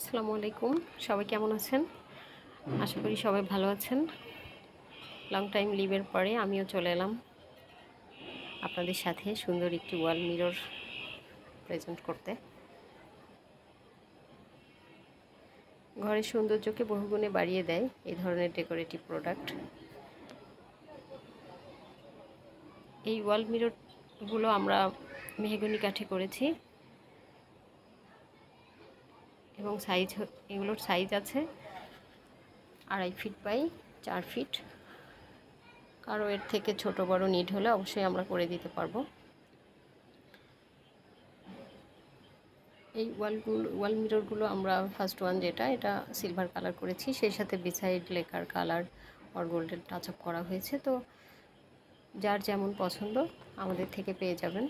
আসসালামু আলাইকুম। সবাই কেমন আছেন? আশা করি সবাই ভালো আছেন। লং টাইম লিভের পরে আমিও চলে এলাম আপনাদের সাথে সুন্দর একটি ওয়াল মিরর প্রেজেন্ট করতে। ঘরের সৌন্দর্যকে বহুগুণে বাড়িয়ে দেয় এই ধরনের ডেকোরেটিভ প্রোডাক্ট। এই ওয়াল মিররগুলো আমরা মেহগনি কাঠে করেছি এবং এগুলোর সাইজ আছে 2.5 ফিট বাই 4 ফিট। কারো এর থেকে ছোট বড় নিড হলে অবশ্যই আমরা করে দিতে পারবো। এই ওয়াল মিররগুলো আমরা ফার্স্ট ওয়ান এটা সিলভার কালার করেছি, সেই সাথে বিসাইড লেকার কালার আর গোল্ডেন টাচ আপ করা হয়েছে। তো যার যেমন পছন্দ আমাদের থেকে পেয়ে যাবেন।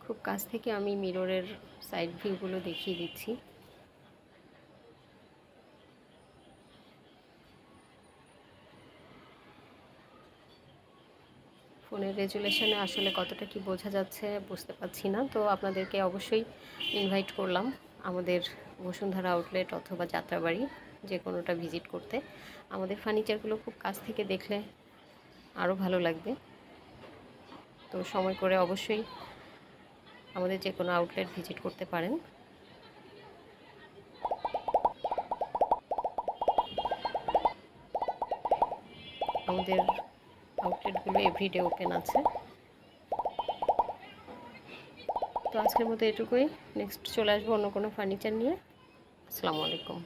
খুব কাছ থেকে আমি মিররের সাইড ভিউগুলো দেখিয়ে দিচ্ছি। ফোনের রেজুলেশনে আসলে কতটা কি বোঝা যাচ্ছে বুঝতে পারছি না, তো আপনাদেরকে অবশ্যই ইনভাইট করলাম আমাদের বসুন্ধরা আউটলেট অথবা যাত্রাবাড়ি যে কোনোটা ভিজিট করতে। আমাদের ফার্নিচারগুলো খুব কাছ থেকে দেখলে আরও ভালো লাগবে। তো সময় করে অবশ্যই আমাদের যে কোনো আউটলেট ভিজিট করতে পারেন। আমাদের আউটলেটগুলো এভরিডে ওপেন আছে। তো আজকের মতো এটুকুই। নেক্সট চলে আসবো অন্য কোনো ফার্নিচার নিয়ে। আসসালামু আলাইকুম।